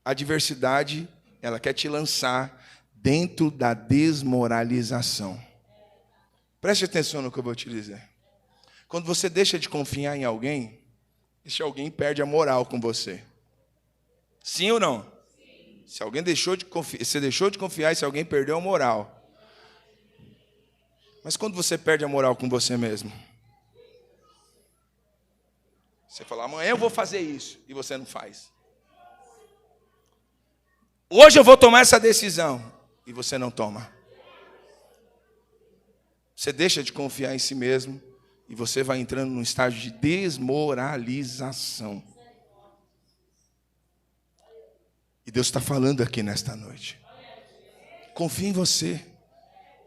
A adversidade, ela quer te lançar dentro da desmoralização. Preste atenção no que eu vou te dizer. Quando você deixa de confiar em alguém, esse alguém perde a moral com você. Sim ou não? Sim. Se alguém deixou de confiar, você deixou de confiar, se alguém perdeu a moral. Mas quando você perde a moral com você mesmo? Você fala, amanhã eu vou fazer isso, e você não faz. Hoje eu vou tomar essa decisão, e você não toma. Você deixa de confiar em si mesmo e você vai entrando num estágio de desmoralização. E Deus está falando aqui nesta noite. Confie em você.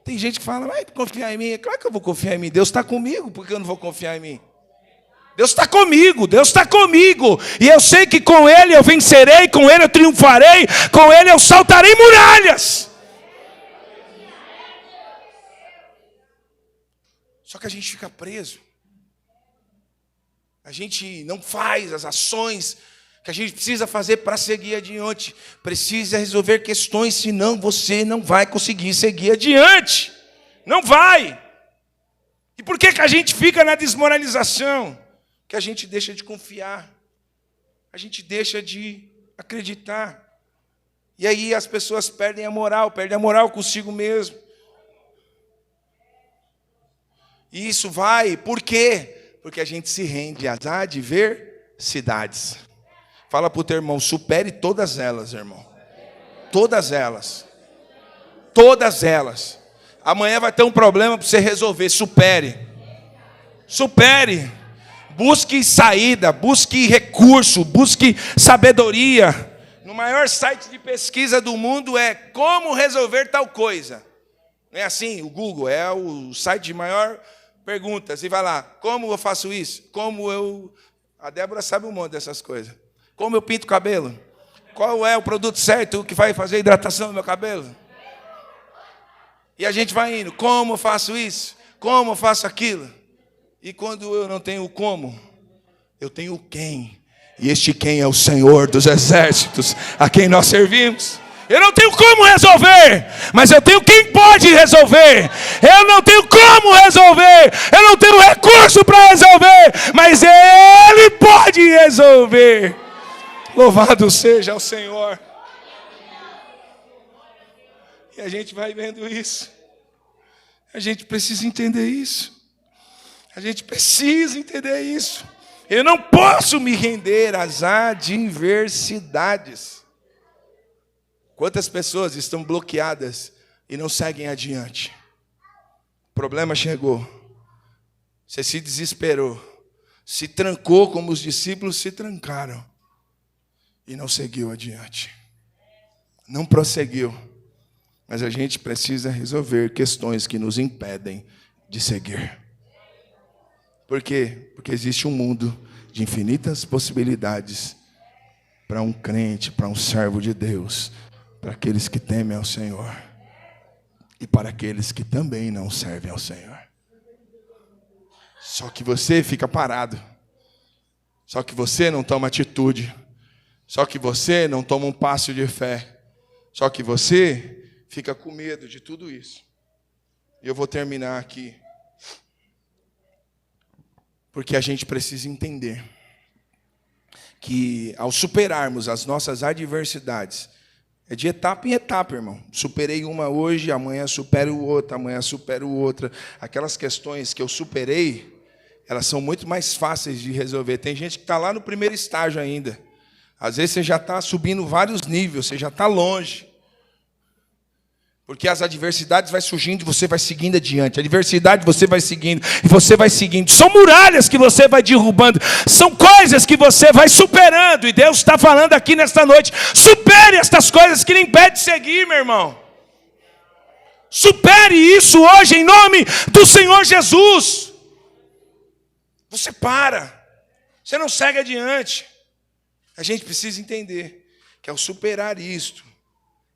Tem gente que fala, vai confiar em mim? É claro que eu vou confiar em mim. Deus está comigo, por que eu não vou confiar em mim? Deus está comigo, Deus está comigo. E eu sei que com Ele eu vencerei, com Ele eu triunfarei, com Ele eu saltarei muralhas. Só que a gente fica preso. A gente não faz as ações que a gente precisa fazer para seguir adiante. Precisa resolver questões, senão você não vai conseguir seguir adiante. Não vai. E por que a gente fica na desmoralização? Que a gente deixa de confiar. A gente deixa de acreditar. E aí as pessoas perdem a moral consigo mesmo. E isso vai, por quê? Porque a gente se rende às adversidades. Fala para o teu irmão, supere todas elas, irmão. Todas elas. Todas elas. Amanhã vai ter um problema para você resolver, supere. Supere. Busque saída, busque recurso, busque sabedoria. No maior site de pesquisa do mundo é como resolver tal coisa. Não é assim? O Google é o site de maior perguntas. E vai lá, como eu faço isso? A Débora sabe um monte dessas coisas. Como eu pinto o cabelo? Qual é o produto certo que vai fazer a hidratação do meu cabelo? E a gente vai indo, como eu faço isso? Como eu faço aquilo? E quando eu não tenho o como, eu tenho o quem. E este quem é o Senhor dos exércitos, a quem nós servimos. Eu não tenho como resolver, mas eu tenho quem pode resolver. Eu não tenho como resolver, eu não tenho recurso para resolver, mas Ele pode resolver. Louvado seja o Senhor. E a gente vai vendo isso. A gente precisa entender isso. A gente precisa entender isso. Eu não posso me render às adversidades. Quantas pessoas estão bloqueadas e não seguem adiante? O problema chegou. Você se desesperou. Se trancou como os discípulos se trancaram. E não seguiu adiante. Não prosseguiu. Mas a gente precisa resolver questões que nos impedem de seguir. Por quê? Porque existe um mundo de infinitas possibilidades para um crente, para um servo de Deus, para aqueles que temem ao Senhor e para aqueles que também não servem ao Senhor. Só que você fica parado. Só que você não toma atitude. Só que você não toma um passo de fé. Só que você fica com medo de tudo isso. E eu vou terminar aqui. Porque a gente precisa entender que ao superarmos as nossas adversidades, é de etapa em etapa, irmão. Superei uma hoje, amanhã supero outra, amanhã supero outra. Aquelas questões que eu superei, elas são muito mais fáceis de resolver. Tem gente que está lá no primeiro estágio ainda. Às vezes você já está subindo vários níveis, você já está longe. Porque as adversidades vão surgindo e você vai seguindo adiante. A adversidade você vai seguindo e você vai seguindo. São muralhas que você vai derrubando. São coisas que você vai superando. E Deus está falando aqui nesta noite. Supere estas coisas que lhe impedem de seguir, meu irmão. Supere isso hoje em nome do Senhor Jesus. Você para. Você não segue adiante. A gente precisa entender que ao superar isto,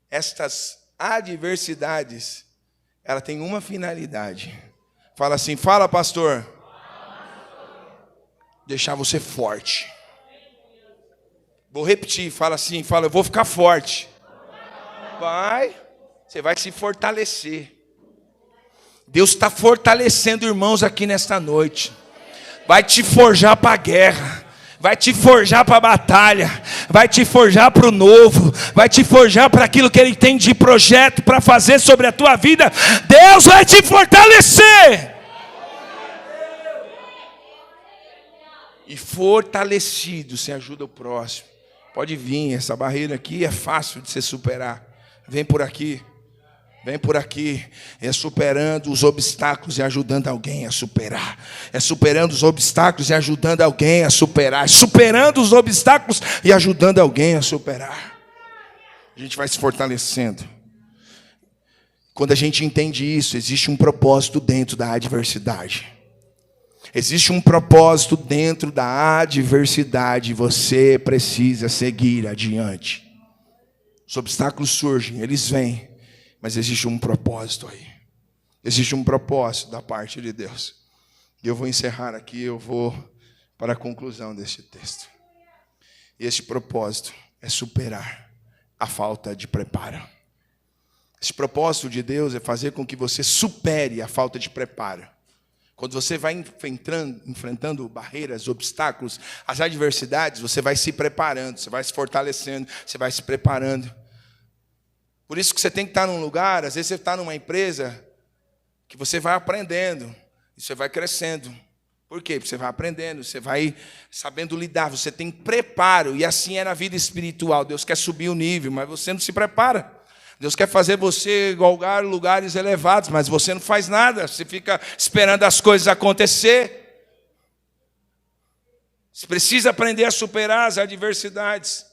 estas adversidades, ela tem uma finalidade. Fala assim, fala pastor. Deixar você forte. Vou repetir, fala assim, fala, eu vou ficar forte. Você vai se fortalecer. Deus está fortalecendo irmãos aqui nesta noite. Vai te forjar para a guerra. Vai te forjar para a batalha, vai te forjar para o novo, vai te forjar para aquilo que Ele tem de projeto para fazer sobre a tua vida. Deus vai te fortalecer. E fortalecido, você ajuda o próximo. Pode vir, essa barreira aqui é fácil de você superar. Vem por aqui. Vem por aqui, é superando os obstáculos e ajudando alguém a superar. É superando os obstáculos e ajudando alguém a superar. É superando os obstáculos e ajudando alguém a superar. A gente vai se fortalecendo. Quando a gente entende isso, existe um propósito dentro da adversidade. Existe um propósito dentro da adversidade. Você precisa seguir adiante. Os obstáculos surgem, eles vêm. Mas existe um propósito aí. Existe um propósito da parte de Deus. E eu vou encerrar aqui, eu vou para a conclusão deste texto. E esse propósito é superar a falta de preparo. Esse propósito de Deus é fazer com que você supere a falta de preparo. Quando você vai enfrentando barreiras, obstáculos, as adversidades, você vai se preparando, você vai se fortalecendo, você vai se preparando. Por isso que você tem que estar num lugar, às vezes você está numa empresa, que você vai aprendendo, e você vai crescendo. Por quê? Porque você vai aprendendo, você vai sabendo lidar, você tem preparo, e assim é na vida espiritual. Deus quer subir o nível, mas você não se prepara. Deus quer fazer você galgar lugares elevados, mas você não faz nada, você fica esperando as coisas acontecer. Você precisa aprender a superar as adversidades.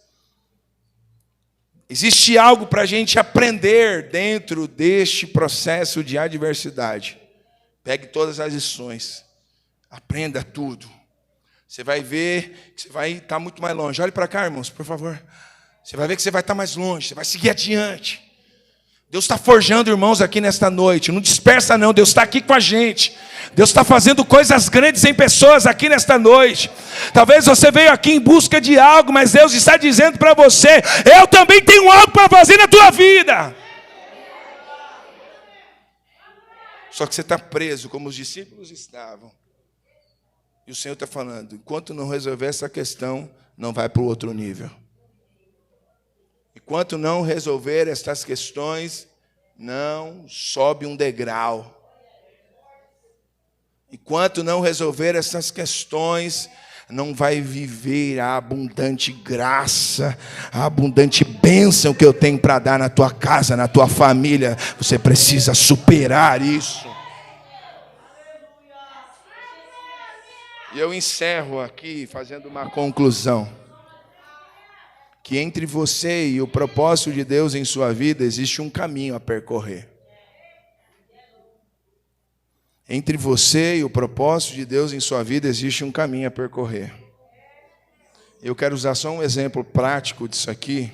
Existe algo para a gente aprender dentro deste processo de adversidade. Pegue todas as lições. Aprenda tudo. Você vai ver que você vai estar muito mais longe. Olhe para cá, irmãos, por favor. Você vai ver que você vai estar mais longe. Você vai seguir adiante. Deus está forjando irmãos aqui nesta noite. Não dispersa não, Deus está aqui com a gente. Deus está fazendo coisas grandes em pessoas aqui nesta noite. Talvez você veio aqui em busca de algo, mas Deus está dizendo para você: eu também tenho algo para fazer na tua vida. Só que você está preso, como os discípulos estavam. E o Senhor está falando: enquanto não resolver essa questão, não vai para o outro nível. Enquanto não resolver estas questões, não sobe um degrau. Enquanto não resolver essas questões, não vai viver a abundante graça, a abundante bênção que eu tenho para dar na tua casa, na tua família. Você precisa superar isso. E eu encerro aqui fazendo uma conclusão. Que entre você e o propósito de Deus em sua vida existe um caminho a percorrer. Entre você e o propósito de Deus em sua vida existe um caminho a percorrer. Eu quero usar só um exemplo prático disso aqui.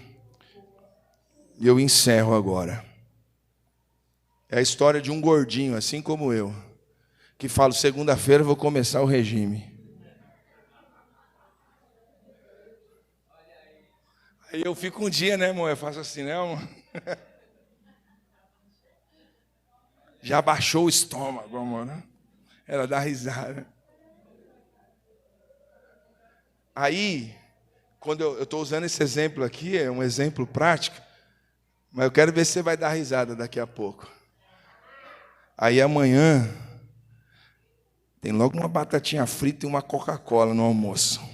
E eu encerro agora. É a história de um gordinho, assim como eu, que fala: segunda-feira eu vou começar o regime. Aí eu fico um dia, né, amor? Eu faço assim, né, amor? Já baixou o estômago, amor, né? Ela dá risada. Aí, quando eu estou usando esse exemplo aqui, é um exemplo prático, mas eu quero ver se você vai dar risada daqui a pouco. Aí amanhã, tem logo uma batatinha frita e uma Coca-Cola no almoço.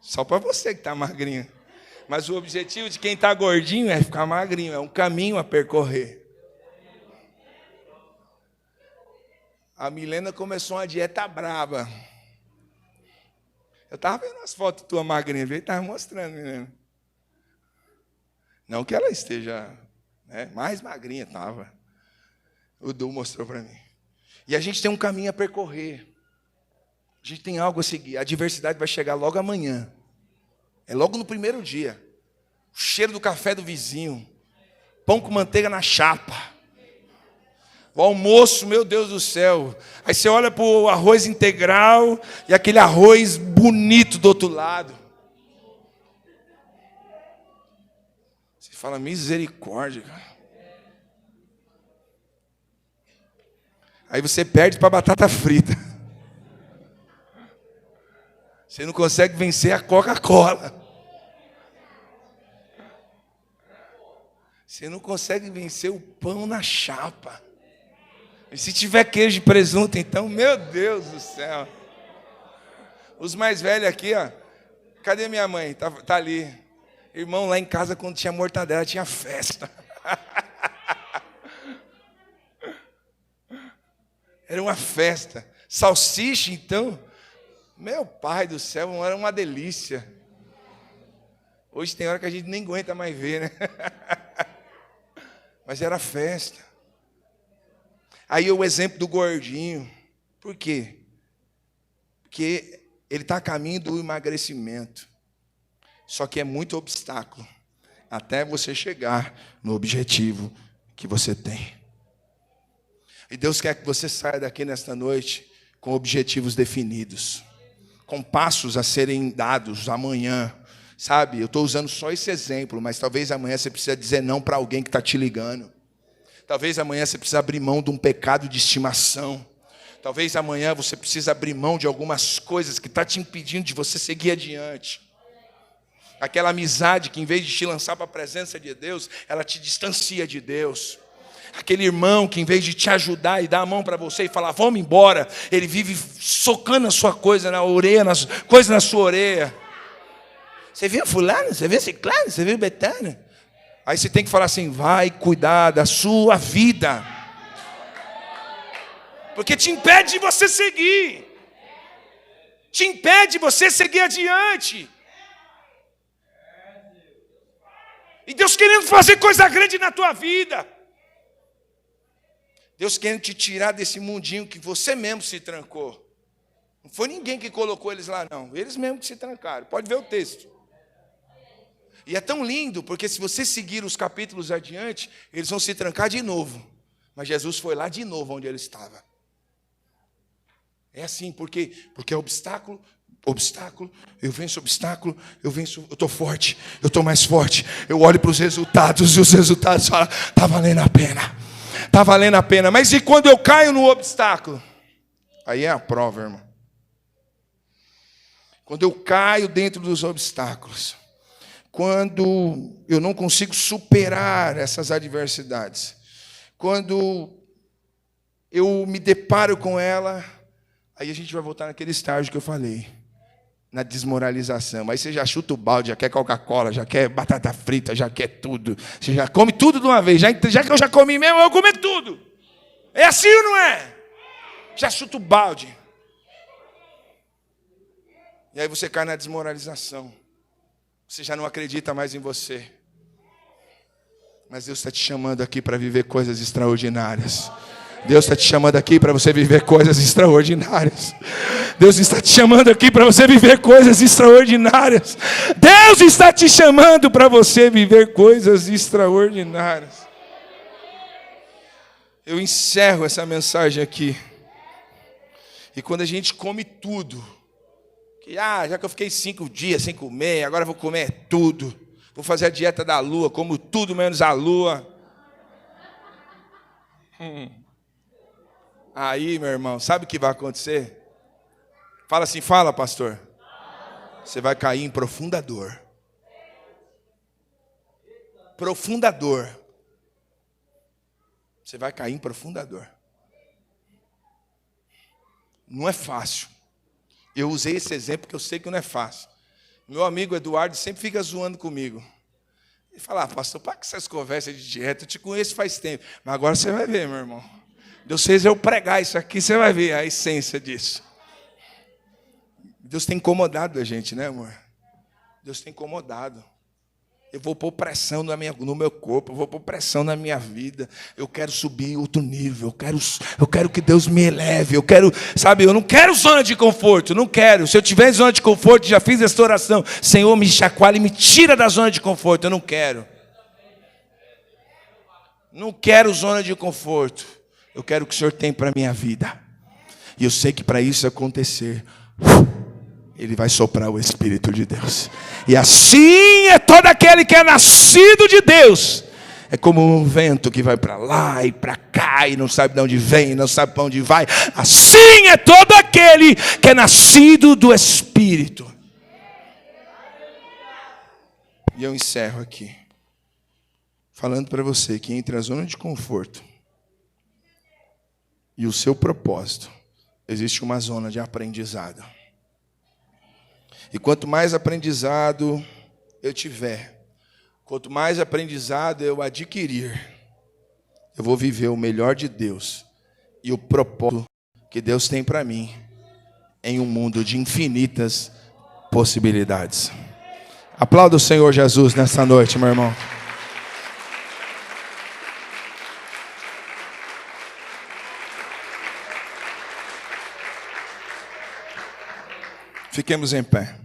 Só para você que está magrinho. Mas o objetivo de quem está gordinho é ficar magrinho. É um caminho a percorrer. A Milena começou uma dieta braba. Eu estava vendo as fotos tua magrinha. Ele estava mostrando, Milena. Não que ela esteja, né, mais magrinha, estava. O Du mostrou para mim. E a gente tem um caminho a percorrer. A gente tem algo a seguir. A diversidade vai chegar logo amanhã. É logo no primeiro dia. O cheiro do café do vizinho. Pão com manteiga na chapa. O almoço, meu Deus do céu. Aí você olha para o arroz integral e aquele arroz bonito do outro lado. Você fala: misericórdia, cara. Aí você perde para a batata frita. Você não consegue vencer a Coca-Cola. Você não consegue vencer o pão na chapa. E se tiver queijo e presunto, então, meu Deus do céu. Os mais velhos aqui, ó. Cadê minha mãe? Tá ali. Irmão, lá em casa, quando tinha mortadela, tinha festa. Era uma festa. Salsicha, então... Meu pai do céu, era uma delícia. Hoje tem hora que a gente nem aguenta mais ver, né? Mas era festa. Aí o exemplo do gordinho. Por quê? Porque ele está a caminho do emagrecimento. Só que é muito obstáculo até você chegar no objetivo que você tem. E Deus quer que você saia daqui nesta noite com objetivos definidos, com passos a serem dados amanhã, sabe? Eu estou usando só esse exemplo, mas talvez amanhã você precisa dizer não para alguém que está te ligando. Talvez amanhã você precisa abrir mão de um pecado de estimação. Talvez amanhã você precisa abrir mão de algumas coisas que está te impedindo de você seguir adiante. Aquela amizade que, em vez de te lançar para a presença de Deus, ela te distancia de Deus. Aquele irmão que, em vez de te ajudar e dar a mão para você e falar: vamos embora, ele vive socando a sua coisa na orelha, coisa na sua orelha. Você viu fulano? Você viu ciclano? Você viu betano? Aí você tem que falar assim: vai cuidar da sua vida. Porque te impede de você seguir. Te impede de você seguir adiante. E Deus querendo fazer coisa grande na tua vida. Deus querendo te tirar desse mundinho que você mesmo se trancou. Não foi ninguém que colocou eles lá, não. Eles mesmos que se trancaram. Pode ver o texto. E é tão lindo, porque se você seguir os capítulos adiante, eles vão se trancar de novo. Mas Jesus foi lá de novo onde ele estava. É assim, porque é obstáculo, eu venço obstáculo, eu estou forte, eu estou mais forte. Eu olho para os resultados e os resultados falam, está valendo a pena. Está valendo a pena. Mas e quando eu caio no obstáculo? Aí é a prova, irmão. Quando eu caio dentro dos obstáculos, quando eu não consigo superar essas adversidades, quando eu me deparo com ela, aí a gente vai voltar naquele estágio que eu falei, na desmoralização. Aí você já chuta o balde, já quer Coca-Cola, já quer batata frita, já quer tudo. Você já come tudo de uma vez. Já que eu já comi mesmo, eu vou comer tudo. É assim ou não é? Já chuta o balde. E aí você cai na desmoralização. Você já não acredita mais em você. Mas Deus está te chamando aqui para viver coisas extraordinárias. Deus está te chamando aqui para você viver coisas extraordinárias. Deus está te chamando aqui para você viver coisas extraordinárias. Deus está te chamando para você viver coisas extraordinárias. Eu encerro essa mensagem aqui. E quando a gente come tudo, já que eu fiquei 5 dias sem comer, agora eu vou comer tudo. Vou fazer a dieta da lua, como tudo menos a lua. Aí, meu irmão, sabe o que vai acontecer? Fala assim, fala, pastor. Você vai cair em profunda dor. Profunda dor. Você vai cair em profunda dor. Não é fácil. Eu usei esse exemplo porque eu sei que não é fácil. Meu amigo Eduardo sempre fica zoando comigo. Ele fala, pastor, para que essas conversas de dieta? Eu te conheço faz tempo. Mas agora você vai ver, meu irmão. Deus fez eu pregar isso aqui, você vai ver a essência disso. Deus tem incomodado a gente, né, amor? Deus tem incomodado. Eu vou pôr pressão no meu corpo, eu vou pôr pressão na minha vida. Eu quero subir outro nível, eu quero que Deus me eleve. Eu não quero zona de conforto, não quero. Se eu tiver em zona de conforto, já fiz essa oração. Senhor, me chacoalha e me tira da zona de conforto. Eu não quero. Não quero zona de conforto. Eu quero o que o Senhor tem para a minha vida. E eu sei que para isso acontecer, Ele vai soprar o Espírito de Deus. E assim é todo aquele que é nascido de Deus. É como um vento que vai para lá e para cá, e não sabe de onde vem, não sabe para onde vai. Assim é todo aquele que é nascido do Espírito. E eu encerro aqui, falando para você que entre a zona de conforto e o seu propósito, existe uma zona de aprendizado. E quanto mais aprendizado eu tiver, quanto mais aprendizado eu adquirir, eu vou viver o melhor de Deus e o propósito que Deus tem para mim em um mundo de infinitas possibilidades. Aplauda o Senhor Jesus nessa noite, meu irmão. Fiquemos em pé.